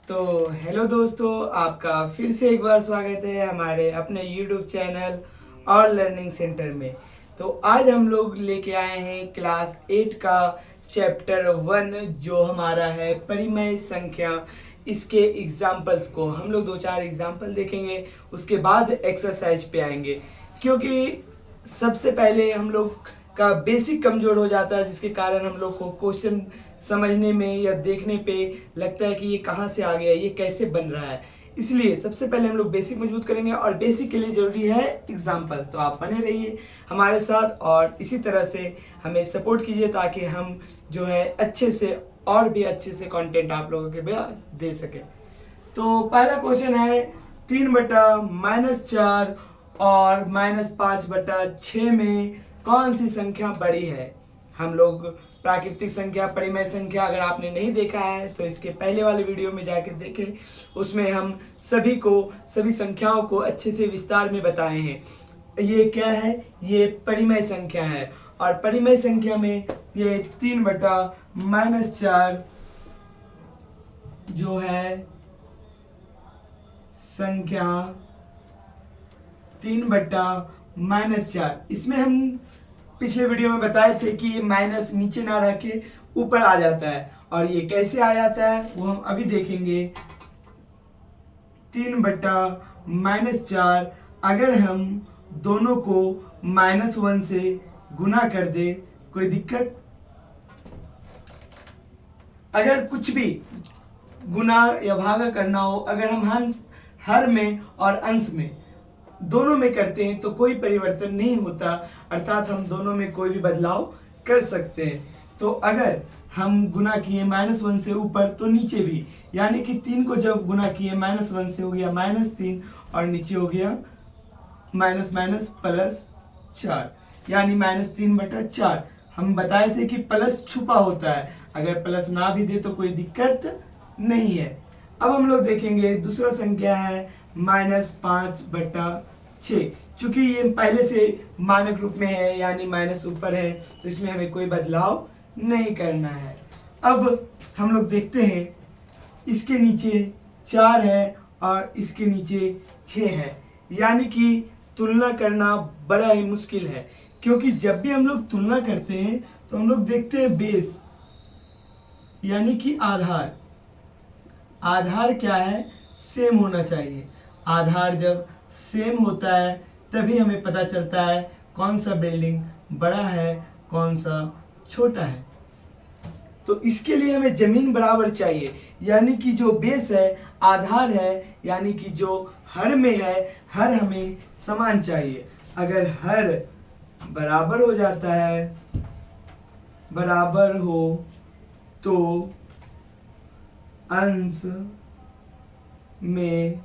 तो हेलो दोस्तों, आपका फिर से एक बार स्वागत है हमारे अपने यूट्यूब चैनल और लर्निंग सेंटर में। तो आज हम लोग लेके आए हैं क्लास 8 का चैप्टर 1 जो हमारा है परिमेय संख्या। इसके एग्जाम्पल्स को हम लोग 2-4 एग्जाम्पल देखेंगे, उसके बाद एक्सरसाइज पे आएंगे। क्योंकि सबसे पहले हम लोग का बेसिक कमजोर हो जाता है, जिसके कारण हम लोग को क्वेश्चन समझने में या देखने पे लगता है कि ये कहाँ से आ गया, ये कैसे बन रहा है। इसलिए सबसे पहले हम लोग बेसिक मजबूत करेंगे और बेसिक के लिए जरूरी है एग्जाम्पल। तो आप बने रहिए हमारे साथ और इसी तरह से हमें सपोर्ट कीजिए ताकि हम जो है अच्छे से और भी अच्छे से कंटेंट आप लोगों के पास दे सके। तो पहला क्वेश्चन है 3/-4 और -5/6 में कौन सी संख्या बड़ी है। हम लोग प्राकृतिक संख्या, परिमेय संख्या अगर आपने नहीं देखा है तो इसके पहले वाले वीडियो में जाकर देखें, उसमें हम सभी संख्याओं को अच्छे से विस्तार में बताए हैं। ये क्या है, ये परिमेय संख्या है और परिमेय संख्या में ये 3/-4 जो है संख्या 3/-4, इसमें हम पिछले वीडियो में बताए थे कि ये माइनस नीचे ना रह के ऊपर आ जाता है और ये कैसे आ जाता है वो हम अभी देखेंगे। 3/-4 अगर हम दोनों को -1 से गुना कर दे, कोई दिक्कत? अगर कुछ भी गुना या भागा करना हो, अगर हम हर में और अंश में दोनों में करते हैं तो कोई परिवर्तन नहीं होता, अर्थात हम दोनों में कोई भी बदलाव कर सकते हैं। तो अगर हम गुना किए -1 से ऊपर तो नीचे भी, यानी कि 3 को जब गुना किए -1 से हो गया -3 और नीचे हो गया +4, यानी -3/4। हम बताए थे कि प्लस छुपा होता है, अगर प्लस ना भी दे तो कोई दिक्कत नहीं है। अब हम लोग देखेंगे दूसरा संख्या है -5/6। चूंकि ये पहले से मानक रूप में है यानी माइनस ऊपर है तो इसमें हमें कोई बदलाव नहीं करना है। अब हम लोग देखते हैं, इसके नीचे 4 है और इसके नीचे 6 है, यानी कि तुलना करना बड़ा ही मुश्किल है। क्योंकि जब भी हम लोग तुलना करते हैं तो हम लोग देखते हैं बेस, यानी कि आधार क्या है, सेम होना चाहिए। आधार जब सेम होता है तभी हमें पता चलता है कौन सा बिल्डिंग बड़ा है, कौन सा छोटा है। तो इसके लिए हमें जमीन बराबर चाहिए, यानी कि जो बेस है, आधार है, यानी कि जो हर में है, हर हमें समान चाहिए। अगर हर बराबर हो जाता है, बराबर हो तो अंश में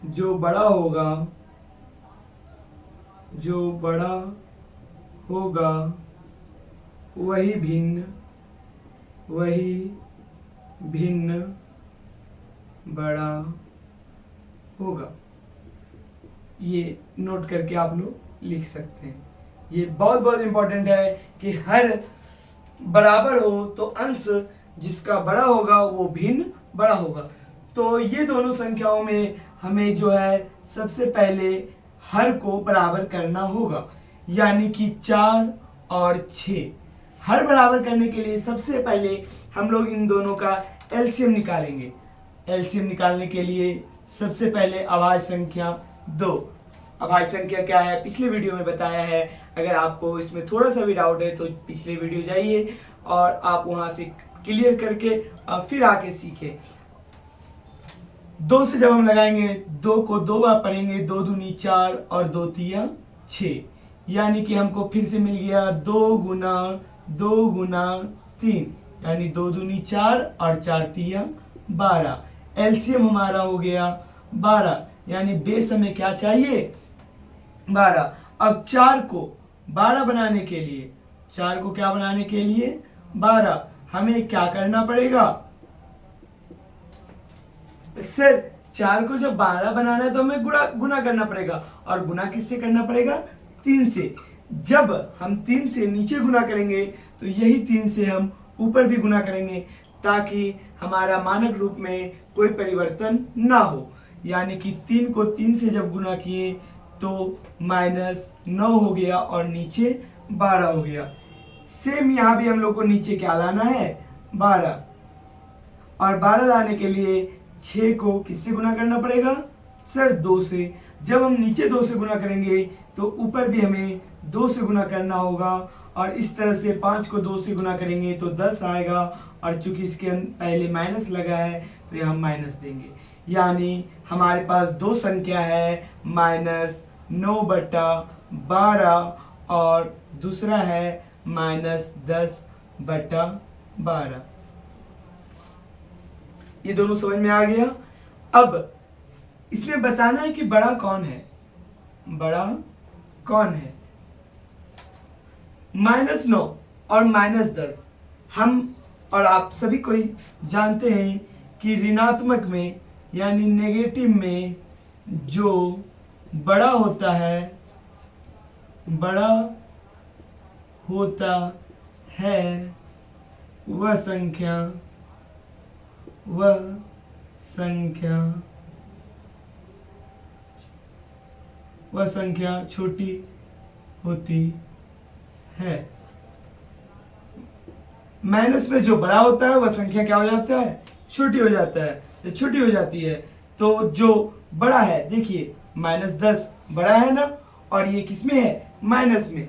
जो बड़ा होगा वही भिन्न बड़ा होगा। ये नोट करके आप लोग लिख सकते हैं। ये बहुत इंपॉर्टेंट है कि हर बराबर हो तो अंश जिसका बड़ा होगा वो भिन्न बड़ा होगा। तो ये दोनों संख्याओं में हमें जो है सबसे पहले हर को बराबर करना होगा, यानी कि 4 और 6। हर बराबर करने के लिए सबसे पहले हम लोग इन दोनों का एलसीएम निकालेंगे। एलसीएम निकालने के लिए सबसे पहले अभाज्य संख्या 2। अभाज्य संख्या क्या है पिछले वीडियो में बताया है। अगर आपको इसमें थोड़ा सा भी डाउट है तो पिछले वीडियो जाइए और आप वहां से क्लियर करके फिर आके सीखे। 2 से जब हम लगाएंगे, 2 को 2 बार पढ़ेंगे, 2 दूनी 4 और 2 तिया 6, यानी कि हमको फिर से मिल गया 2 गुना 3, यानी 2 दूनी 4 और 4 तिया 12। एलसीएम हमारा हो गया 12, यानी बेस हमें क्या चाहिए, 12। अब 4 को 12 बनाने के लिए, 4 को क्या बनाने के लिए 12, हमें क्या करना पड़ेगा सर? 4 को जब 12 बनाना है तो हमें गुना करना पड़ेगा, और गुना किससे करना पड़ेगा, 3 से। जब हम 3 से नीचे गुना करेंगे तो यही 3 से हम ऊपर भी गुना करेंगे। ताकि हमारा मानक रूप में कोई परिवर्तन ना हो। यानी कि 3 को 3 से जब गुना किए तो -9 हो गया और नीचे 12 हो गया। सेम यहाँ भी हम लोग को नीचे क्या लाना है, 12, और 12 लाने के लिए 6 को किससे गुना करना पड़ेगा सर, 2 से। जब हम नीचे 2 से गुना करेंगे तो ऊपर भी हमें 2 से गुना करना होगा, और इस तरह से 5 को 2 से गुना करेंगे तो 10 आएगा, और चूंकि इसके पहले माइनस लगा है तो यहाँ माइनस देंगे। यानी हमारे पास दो संख्या है, -9/12 और दूसरा है -10/12। ये दोनों समझ में आ गया। अब इसमें बताना है कि बड़ा कौन है, बड़ा कौन है। -9 और -10 हम और आप सभी कोई जानते हैं कि ऋणात्मक में यानी नेगेटिव में जो बड़ा होता है, बड़ा होता है वह संख्या छोटी होती है। माइनस में जो बड़ा होता है वह संख्या क्या हो जाता है, छोटी हो जाता है। तो छोटी हो जाती है तो जो बड़ा है, देखिए -10 बड़ा है ना, और ये किसमें है, माइनस में।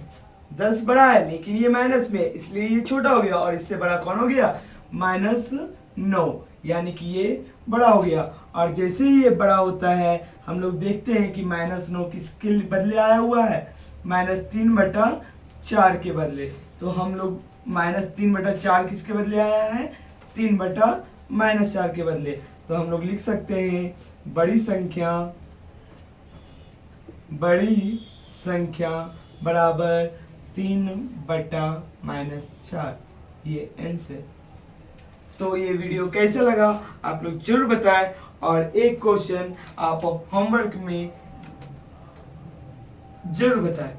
10 बड़ा है लेकिन ये माइनस में, इसलिए ये छोटा हो गया, और इससे बड़ा कौन हो गया, -9, यानी कि ये बड़ा हो गया। और जैसे ही ये बड़ा होता है हम लोग देखते हैं कि -9 किसके बदले आया हुआ है, -3/4 के बदले। तो हम लोग -3/4 किसके बदले आया है, 3/-4 के बदले। तो हम लोग लिख सकते हैं बड़ी संख्या बराबर 3/-4, ये आंसर। तो ये वीडियो कैसा लगा आप लोग जरूर बताएं, और एक क्वेश्चन आप होमवर्क में जरूर बताएं।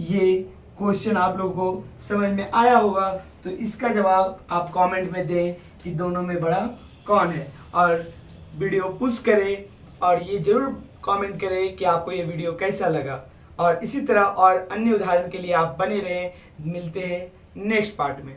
ये क्वेश्चन आप लोगों को समझ में आया होगा, तो इसका जवाब आप कमेंट में दें कि दोनों में बड़ा कौन है, और वीडियो पुश करें, और ये जरूर कमेंट करें कि आपको ये वीडियो कैसा लगा। और इसी तरह और अन्य उदाहरण के लिए आप बने रहें। मिलते हैं नेक्स्ट पार्ट में।